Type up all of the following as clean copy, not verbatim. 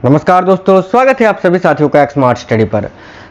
नमस्कार दोस्तों, स्वागत है आप सभी साथियों का स्मार्ट स्टडी पर।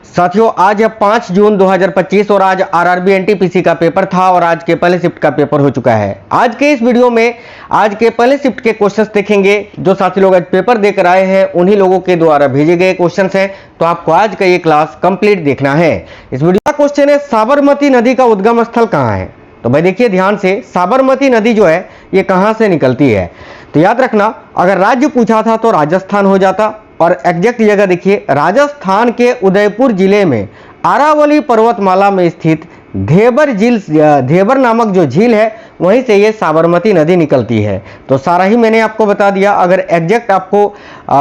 साथियों, आज है 5 जून 2025 और आज आरआरबी एनटीपीसी का पेपर था और आज के पहले शिफ्ट का पेपर हो चुका है। आज के इस वीडियो में आज के पहले शिफ्ट के क्वेश्चंस देखेंगे। जो साथी लोग आज पेपर देकर आए हैं उन्हीं लोगों के द्वारा भेजे गए क्वेश्चंस हैं, तो आपको आज का ये क्लास कंप्लीट देखना है। इस वीडियो का क्वेश्चन है, साबरमती नदी का उद्गम स्थल कहाँ है? तो भाई देखिए ध्यान से, साबरमती नदी जो है ये कहाँ से निकलती है? तो याद रखना, अगर राज्य पूछा था तो राजस्थान हो जाता और एग्जैक्ट जगह देखिए, राजस्थान के उदयपुर जिले में अरावली पर्वतमाला में स्थित धेबर नामक जो झील है वहीं से ये साबरमती नदी निकलती है। तो सारा ही मैंने आपको बता दिया। अगर एग्जैक्ट आपको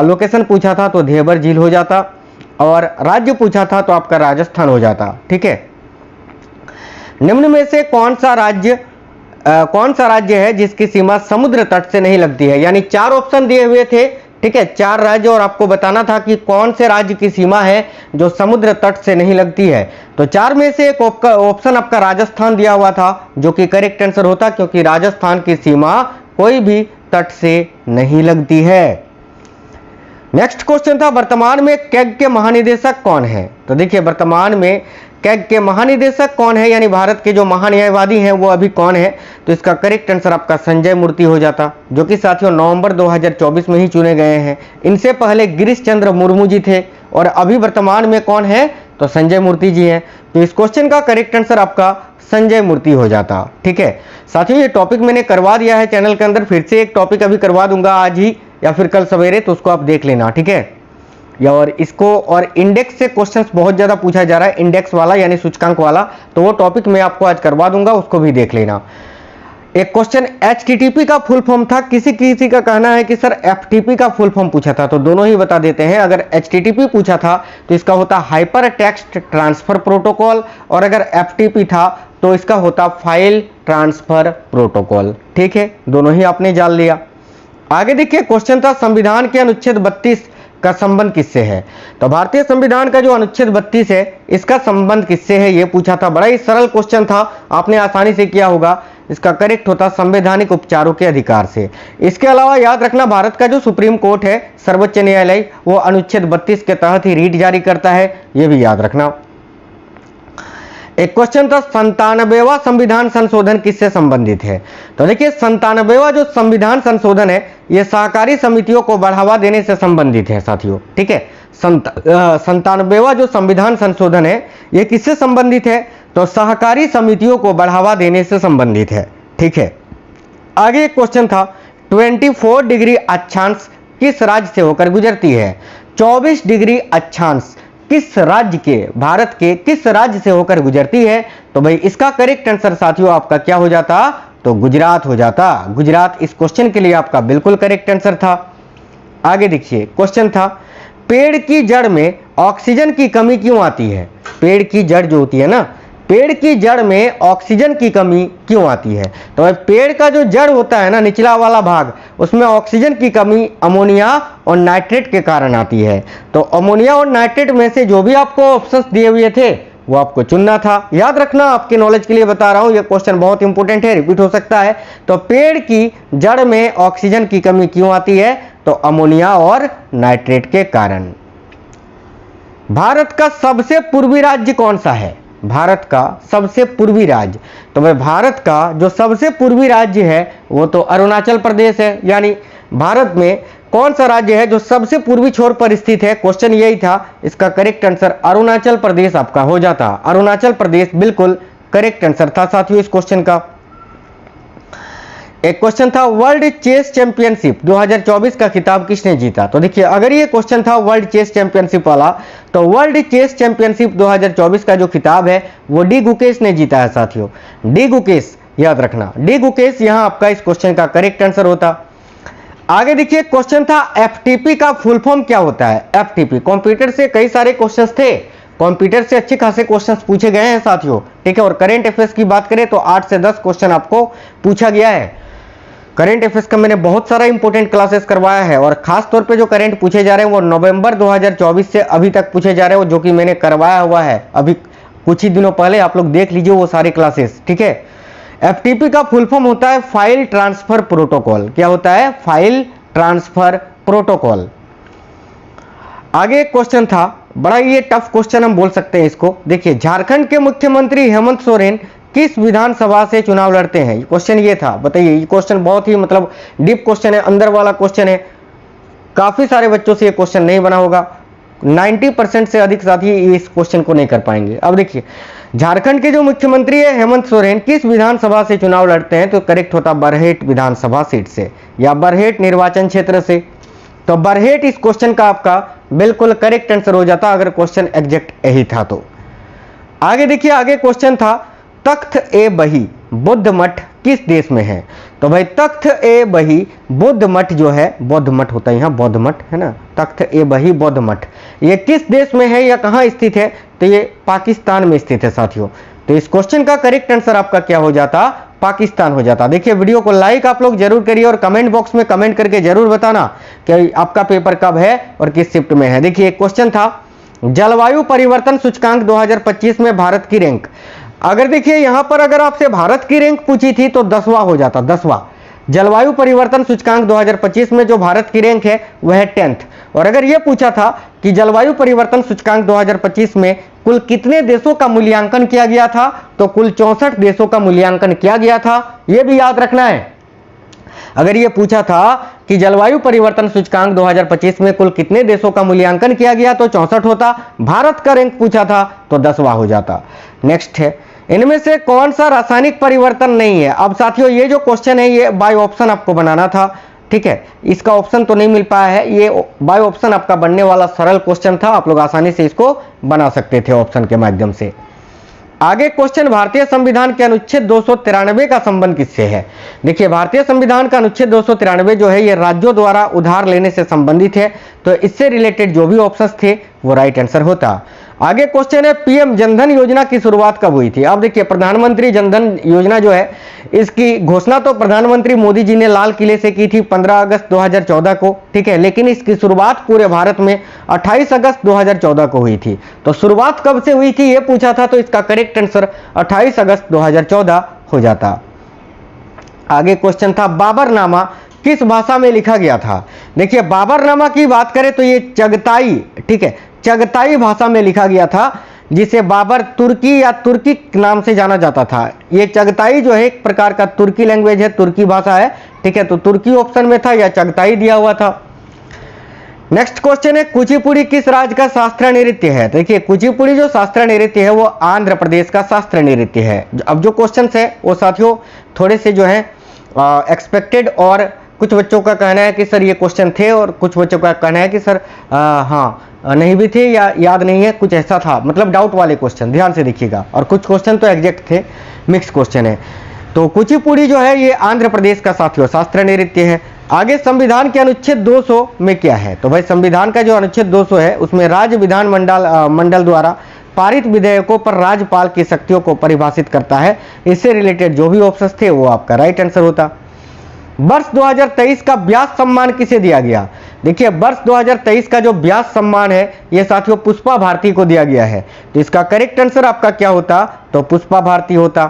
लोकेशन पूछा था तो धेबर झील हो जाता और राज्य पूछा था तो आपका राजस्थान हो जाता। ठीक है, निम्न में से कौन सा राज्य है जिसकी सीमा समुद्र तट से नहीं लगती है? यानी 4 ऑप्शन दिए हुए थे, ठीक है, 4 राज्य और आपको बताना था कि कौन से राज्य की सीमा है जो समुद्र तट से नहीं लगती है। तो 4 में से एक ऑप्शन आपका राजस्थान दिया हुआ था, जो कि करेक्ट आंसर होता, क्योंकि राजस्थान की सीमा कोई भी तट से नहीं लगती है। नेक्स्ट क्वेश्चन था, वर्तमान में कैग के महानिदेशक कौन है? तो देखिए, वर्तमान में कैग के महानिदेशक कौन है, यानी भारत के जो महान्यायवादी हैं वो अभी कौन है? तो इसका करेक्ट आंसर आपका संजय मूर्ति हो जाता, जो कि साथियों नवंबर 2024 में ही चुने गए हैं। इनसे पहले गिरीश चंद्र मुर्मू जी थे और अभी वर्तमान में कौन है? तो संजय मूर्ति जी हैं। तो इस क्वेश्चन का करेक्ट आंसर आपका संजय मूर्ति हो जाता। ठीक है साथियों, ये टॉपिक मैंने करवा दिया है चैनल के अंदर, फिर से एक टॉपिक अभी करवा दूंगा आज ही या फिर कल सवेरे, तो उसको आप देख लेना। ठीक है, या और इसको और इंडेक्स से क्वेश्चंस बहुत ज्यादा पूछा जा रहा है, इंडेक्स वाला यानी सूचकांक वाला, तो वो टॉपिक मैं आपको आज करवा दूंगा, उसको भी देख लेना। एक क्वेश्चन, एचटीटीपी का फुल फॉर्म था, किसी का कहना है कि सर एफटीपी का फुल फॉर्म पूछा था, तो दोनों ही बता देते हैं। अगर एचटीटीपी पूछा था तो इसका होता हाइपर टेक्स्ट ट्रांसफर प्रोटोकॉल, और अगर एफटीपी था तो इसका होता फाइल ट्रांसफर प्रोटोकॉल। ठीक है, दोनों ही आपने जान लिया। आगे देखिए, क्वेश्चन था, संविधान के अनुच्छेद 32 का संबंध किससे है? तो भारतीय संविधान का जो अनुच्छेद 32 है इसका संबंध किससे है, ये पूछा था। बड़ा ही सरल क्वेश्चन था, आपने आसानी से किया होगा। इसका करेक्ट होता संवैधानिक उपचारों के अधिकार से। इसके अलावा याद रखना, भारत का जो सुप्रीम कोर्ट है, सर्वोच्च न्यायालय, वो अनुच्छेद 32 के तहत ही रीट जारी करता है, ये भी याद रखना। एक क्वेश्चन था, 97वां संविधान संशोधन किससे संबंधित है? तो देखिए, 97वां जो संविधान संशोधन है ये सहकारी समितियों को बढ़ावा देने से संबंधित है साथियों। ठीक है, 97वां जो संविधान संशोधन है ये किससे संबंधित है? तो सहकारी समितियों को बढ़ावा देने से संबंधित है। ठीक है, आगे एक क्वेश्चन था, 24 डिग्री अक्षांश किस राज्य से होकर गुजरती है? 24 डिग्री अक्षांश किस राज्य के, भारत के किस राज्य से होकर गुजरती है? तो भाई इसका करेक्ट आंसर साथियों आपका क्या हो जाता? तो गुजरात हो जाता। गुजरात इस क्वेश्चन के लिए आपका बिल्कुल करेक्ट आंसर था। आगे देखिए, क्वेश्चन था, पेड़ की जड़ में ऑक्सीजन की कमी क्यों आती है? पेड़ की जड़ जो होती है ना, पेड़ की जड़ में ऑक्सीजन की कमी क्यों आती है? तो पेड़ का जो जड़ होता है ना, निचला वाला भाग, उसमें ऑक्सीजन की कमी अमोनिया और नाइट्रेट के कारण आती है। तो अमोनिया और नाइट्रेट में से जो भी आपको ऑप्शंस दिए हुए थे वो आपको चुनना था। याद रखना, आपके नॉलेज के लिए बता रहा हूं, ये क्वेश्चन बहुत इंपॉर्टेंट है, रिपीट हो सकता है। तो पेड़ की जड़ में ऑक्सीजन की कमी क्यों आती है? तो अमोनिया और नाइट्रेट के कारण। भारत का सबसे पूर्वी राज्य कौन सा है? भारत का सबसे पूर्वी राज्य, तो भाई भारत का जो सबसे पूर्वी राज्य है वो तो अरुणाचल प्रदेश है। यानी भारत में कौन सा राज्य है जो सबसे पूर्वी छोर पर स्थित है? क्वेश्चन यही था, इसका करेक्ट आंसर अरुणाचल प्रदेश आपका हो जाता। अरुणाचल प्रदेश बिल्कुल करेक्ट आंसर था साथियों इस क्वेश्चन का। एक क्वेश्चन था, वर्ल्ड चेस चैंपियनशिप 2024 का खिताब किसने जीता? तो देखिए, अगर ये क्वेश्चन था वर्ल्ड चेस चैंपियनशिप वाला, तो वर्ल्ड चेस चैंपियनशिप 2024 का जो खिताब है वो डी गुकेश ने जीता है साथियों। डी गुकेश, याद रखना, डी गुकेश यहां आपका इस क्वेश्चन का करेक्ट आंसर होता। आगे देखिए, क्वेश्चन था, एफटीपी का फुल फॉर्म क्या होता है? एफटीपी, कंप्यूटर से कई सारे क्वेश्चंस थे, कंप्यूटर से अच्छे खासे क्वेश्चंस पूछे गए हैं साथियों। ठीक है, और करंट अफेयर्स की बात करें तो 8 से 10 क्वेश्चन आपको पूछा गया है। करंट अफेयर्स का मैंने बहुत सारा इंपॉर्टेंट क्लासेस करवाया है और खास तौर पे जो करंट पूछे जा रहे हैं वो नवंबर 2024 से अभी तक पूछे जा रहे हैं, जो कि मैंने करवाया हुआ है अभी कुछ ही दिनों पहले, आप लोग देख लीजिए वो सारे क्लासेस। ठीक है, एफटीपी का फुल फॉर्म होता है फाइल ट्रांसफर प्रोटोकॉल। क्या होता है? File transfer protocol. आगे एक क्वेश्चन था, बड़ा ये टफ क्वेश्चन हम बोल सकते हैं इसको। देखिए, झारखंड के मुख्यमंत्री हेमंत सोरेन किस विधानसभा से चुनाव लड़ते हैं? क्वेश्चन ये था, बताइए। ये क्वेश्चन बहुत ही मतलब डीप क्वेश्चन है, अंदर वाला क्वेश्चन है। काफी सारे बच्चों से ये क्वेश्चन नहीं बना होगा, 90% से अधिक साथी इस क्वेश्चन को नहीं कर पाएंगे। अब देखिए, झारखंड के जो मुख्यमंत्री है हेमंत सोरेन किस विधानसभा से चुनाव लड़ते हैं? तो करेक्ट होता बरहेट विधानसभा सीट से या बरहेट निर्वाचन क्षेत्र से। तो बरहेट इस क्वेश्चन का आपका बिल्कुल करेक्ट आंसर हो जाता अगर क्वेश्चन एग्जैक्ट यही था तो। आगे देखिए, आगे क्वेश्चन था तख्त ए बही बुद्ध मठ किस देश में है? तो भाई तख्त ए बही बुद्ध मठ जो है, बौद्ध मठ होता है यहाँ, बौद्ध मठ है ना, तख्त ए बही बौद्ध मठ ये किस देश में है या कहाँ स्थित है? तो ये पाकिस्तान में स्थित है साथियों। तो इस क्वेश्चन का करेक्ट आंसर आपका क्या हो जाता? पाकिस्तान हो जाता। देखिए, वीडियो को लाइक आप लोग जरूर करिए और कमेंट बॉक्स में कमेंट करके जरूर बताना कि आपका पेपर कब है और किस शिफ्ट में है। देखिए, एक क्वेश्चन था जलवायु परिवर्तन सूचकांक 2025 में भारत की रैंक। अगर देखिए यहां पर अगर आपसे भारत की रैंक पूछी थी तो 10वां हो जाता, 10वां। जलवायु परिवर्तन सूचकांक 2025 में जो भारत की रैंक है वह है 10th। और अगर यह पूछा था कि जलवायु परिवर्तन सूचकांक 2025 में कुल कितने देशों का मूल्यांकन किया गया था, तो कुल 64 देशों का मूल्यांकन किया गया था, यह भी याद रखना है। अगर यह पूछा था कि जलवायु परिवर्तन सूचकांक 2025 में कुल कितने देशों का मूल्यांकन किया गया तो 64 होता, भारत का रैंक पूछा था तो 10वां हो जाता। नेक्स्ट है, इनमें से कौन सा रासायनिक परिवर्तन नहीं है? अब साथियों ये जो क्वेश्चन है ये बाय ऑप्शन आपको बनाना था, ठीक है। इसका ऑप्शन तो नहीं मिल पाया है, ये बाय ऑप्शन आपका बनने वाला सरल क्वेश्चन था, आप लोग आसानी से इसको बना सकते थे ऑप्शन के माध्यम से। आगे क्वेश्चन, भारतीय संविधान के अनुच्छेद 293 का संबंध किससे है? देखिए, भारतीय संविधान का अनुच्छेद 293 जो है ये राज्यों द्वारा उधार लेने से संबंधित है, तो इससे रिलेटेड जो भी ऑप्शंस थे वो राइट आंसर होता। आगे क्वेश्चन है, पीएम जनधन योजना की शुरुआत कब हुई थी? अब देखिए, प्रधानमंत्री जनधन योजना जो है इसकी घोषणा तो प्रधानमंत्री मोदी जी ने लाल किले से की थी 15 अगस्त 2014 को, ठीक है, लेकिन इसकी शुरुआत पूरे भारत में 28 अगस्त 2014 को हुई थी। तो शुरुआत कब से हुई थी ये पूछा था, तो इसका करेक्ट आंसर 28 अगस्त 2014 हो जाता। आगे क्वेश्चन था, बाबरनामा किस भाषा में लिखा गया था? देखिए, बाबरनामा की बात करें तो ये चगताई, ठीक है, चगताई भाषा में लिखा गया था, जिसे बाबर तुर्की या तुर्की नाम से जाना जाता था। ये चगताई जो है एक प्रकार का तुर्की लैंग्वेज है, तुर्की भाषा है, ठीक है। तो तुर्की ऑप्शन में था या चगताई दिया हुआ था। नेक्स्ट क्वेश्चन है, कुचिपुड़ी किस राज्य का शास्त्रीय नृत्य है? देखिए, कुचिपुड़ी जो शास्त्रीय नृत्य है वो आंध्र प्रदेश का शास्त्रीय नृत्य है। अब जो क्वेश्चन है वो साथियों थोड़े से जो है एक्सपेक्टेड, और कुछ बच्चों का कहना है कि सर ये क्वेश्चन थे और कुछ बच्चों का कहना है कि सर हाँ नहीं भी थे या याद नहीं है, कुछ ऐसा था, मतलब डाउट वाले क्वेश्चन, ध्यान से देखिएगा। और कुछ क्वेश्चन तो एग्जैक्ट थे, मिक्स क्वेश्चन है। तो कुचिपुड़ी जो है ये आंध्र प्रदेश का साथियों शास्त्रीय नृत्य है। आगे, संविधान के अनुच्छेद 200 में क्या है? तो भाई संविधान का जो अनुच्छेद 200 है उसमें राज्य विधान मंडल द्वारा पारित विधेयकों पर राज्यपाल की शक्तियों को परिभाषित करता है। इससे रिलेटेड जो भी ऑप्शंस थे वो आपका राइट आंसर होता। वर्ष 2023 का व्यास सम्मान किसे दिया गया? देखिए, वर्ष 2023 का जो व्यास सम्मान है ये साथियों पुष्पा भारती को दिया गया है। तो इसका करेक्ट आंसर आपका क्या होता? तो पुष्पा भारती होता।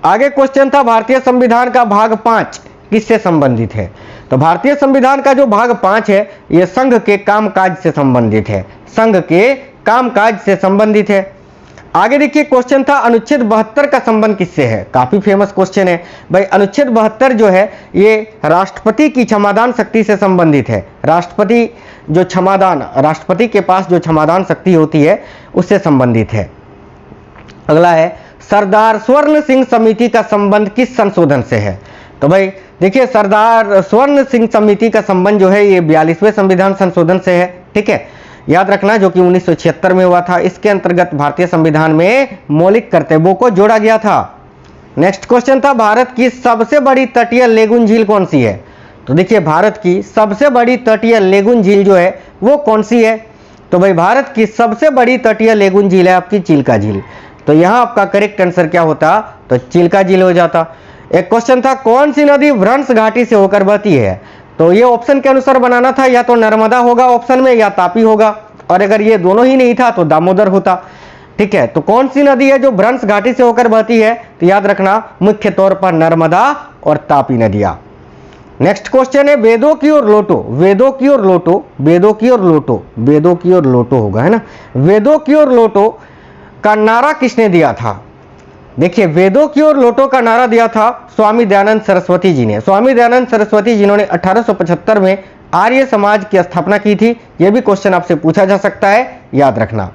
आगे क्वेश्चन था, भारतीय संविधान का भाग 5 किससे संबंधित है? तो भारतीय संविधान का जो भाग 5 है ये संघ के कामकाज से संबंधित है, संघ के कामकाज से संबंधित है। आगे देखिए, क्वेश्चन था, अनुच्छेद 72 का संबंध किससे है? काफी फेमस क्वेश्चन है भाई। अनुच्छेद 72 जो है ये राष्ट्रपति की क्षमादान शक्ति से संबंधित है। राष्ट्रपति जो क्षमादान, राष्ट्रपति के पास जो क्षमादान शक्ति होती है उससे संबंधित है। अगला है, सरदार स्वर्ण सिंह समिति का संबंध किस संशोधन से है? तो भाई देखिए, सरदार स्वर्ण सिंह समिति का संबंध जो है ये 42वें संविधान संशोधन से है, ठीक है, याद रखना, जो कि 1976 में हुआ था। इसके अंतर्गत भारतीय संविधान में मौलिक कर्तव्यों को जोड़ा गया था। नेक्स्ट क्वेश्चन था, भारत की सबसे बड़ी तटीय लेगुन झील कौन सी है? तो देखिए, भारत की सबसे बड़ी तटीय लेगुन झील जो है वो कौन सी है? तो भाई भारत की सबसे बड़ी तटीय लेगुन झील है आपकी चिल्का झील। तो यहाँ आपका करेक्ट आंसर क्या होता? तो चिल्का झील हो जाता। एक क्वेश्चन था, कौन सी नदी भ्रंश घाटी से होकर बहती है? तो ये ऑप्शन के अनुसार बनाना था, या तो नर्मदा होगा ऑप्शन में या तापी होगा, और अगर ये दोनों ही नहीं था तो दामोदर होता, ठीक है। तो कौन सी नदी है जो भ्रंश घाटी से होकर बहती है? तो याद रखना, मुख्य तौर पर नर्मदा और तापी नदियां। नेक्स्ट क्वेश्चन है वेदों की ओर लौटो, वेदों की ओर लौटो, वेदों की ओर लौटो, वेदों की ओर लौटो होगा, है ना। वेदों की ओर लौटो का नारा किसने दिया था? देखिए, वेदों की ओर लौटो का नारा दिया था स्वामी दयानंद सरस्वती जी ने। स्वामी दयानंद सरस्वती जिन्होंने 1875 में आर्य समाज की स्थापना की थी। यह भी क्वेश्चन आपसे पूछा जा सकता है, याद रखना।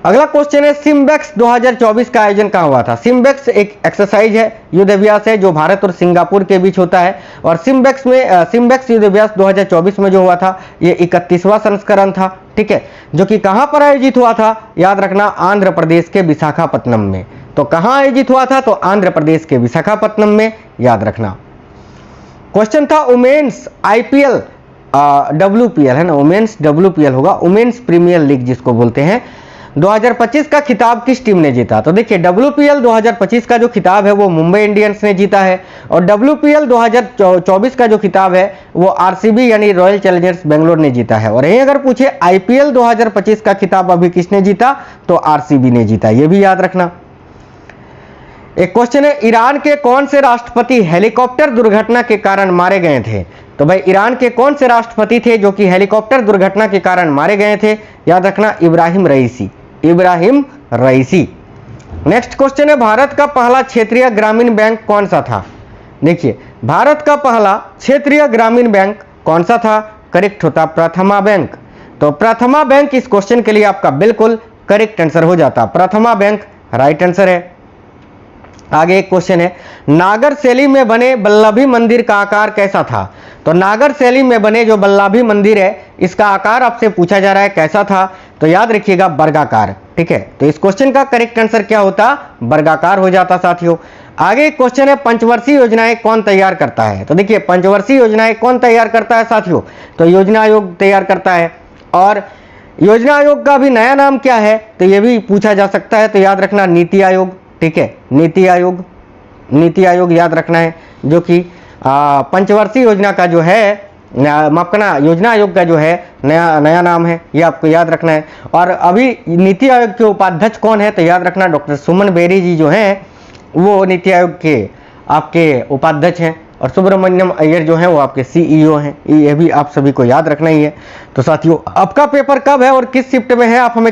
अगला क्वेश्चन है सिम्बेक्स 2024 का आयोजन कहां हुआ था? सिम्बेक्स एक एक्सरसाइज है, युद्धाभ्यास है, जो भारत और सिंगापुर के बीच होता है। और सिम्बेक्स युद्धाभ्यास 2024 में जो हुआ था, ये 31वां संस्करण था, ठीक है, जो कि कहां पर आयोजित हुआ था? याद रखना, आंध्र प्रदेश के विशाखापट्टनम में। तो कहां आयोजित हुआ था? तो आंध्र प्रदेश के विशाखापट्टनम में, याद रखना। क्वेश्चन था वुमेन्स IPL WPL, है ना, वुमेन्स WPL होगा, वुमेन्स प्रीमियर लीग जिसको बोलते हैं। 2025 का खिताब किस टीम ने जीता? तो देखिए, WPL 2025 का जो खिताब है वो मुंबई इंडियंस ने जीता है। और WPL 2024 का जो खिताब है वो RCB यानी रॉयल चैलेंजर्स बेंगलोर ने जीता है। और यही अगर पूछे IPL 2025 का खिताब अभी किसने जीता, तो RCB ने जीता, ये भी याद रखना। एक क्वेश्चन है ईरान के कौन से राष्ट्रपति हेलीकॉप्टर दुर्घटना के कारण मारे गए थे? तो भाई, ईरान के कौन से राष्ट्रपति थे जो कि हेलीकॉप्टर दुर्घटना के कारण मारे गए थे? याद रखना, इब्राहिम रईसी, इब्राहिम रईसी। नेक्स्ट क्वेश्चन है भारत का पहला क्षेत्रीय ग्रामीण बैंक कौन सा था? देखिए, भारत का पहला क्षेत्रीय ग्रामीण बैंक कौन सा था? करेक्ट होता प्रथमा बैंक। तो प्रथमा बैंक इस क्वेश्चन के लिए आपका बिल्कुल करेक्ट आंसर हो जाता, प्रथमा बैंक राइट आंसर है। आगे एक क्वेश्चन है नागर शैली में बने वल्लभी मंदिर का आकार कैसा था? तो नागर शैली में बने जो वल्लभी मंदिर है, इसका आकार आपसे पूछा जा रहा है कैसा था? तो याद रखिएगा, वर्गाकार, ठीक है। तो इस क्वेश्चन का करेक्ट आंसर क्या होता? वर्गाकार हो जाता साथियों। आगे एक क्वेश्चन है पंचवर्षीय योजनाएं कौन तैयार करता है? तो देखिए, पंचवर्षीय योजनाएं कौन तैयार करता है साथियों? तो योजना आयोग तैयार करता है। और योजना आयोग का भी नया नाम क्या है? तो यह भी पूछा जा सकता है, तो याद रखना नीति आयोग, ठीक है, नीति आयोग, नीति आयोग याद रखना है, जो कि पंचवर्षीय योजना का जो है, माफ करना, योजना आयोग का जो है नया नाम है, ये आपको याद रखना है। और अभी नीति आयोग के उपाध्यक्ष कौन है? तो याद रखना डॉक्टर सुमन बेरी जी जो हैं वो नीति आयोग के आपके उपाध्यक्ष हैं। और सुब्रमण्यम अय्यर जो हैं वो आपके CEO हैं, ये भी आप सभी को याद रखना ही है। तो साथियों, आपका पेपर कब है और किस शिफ्ट में है, आप हमें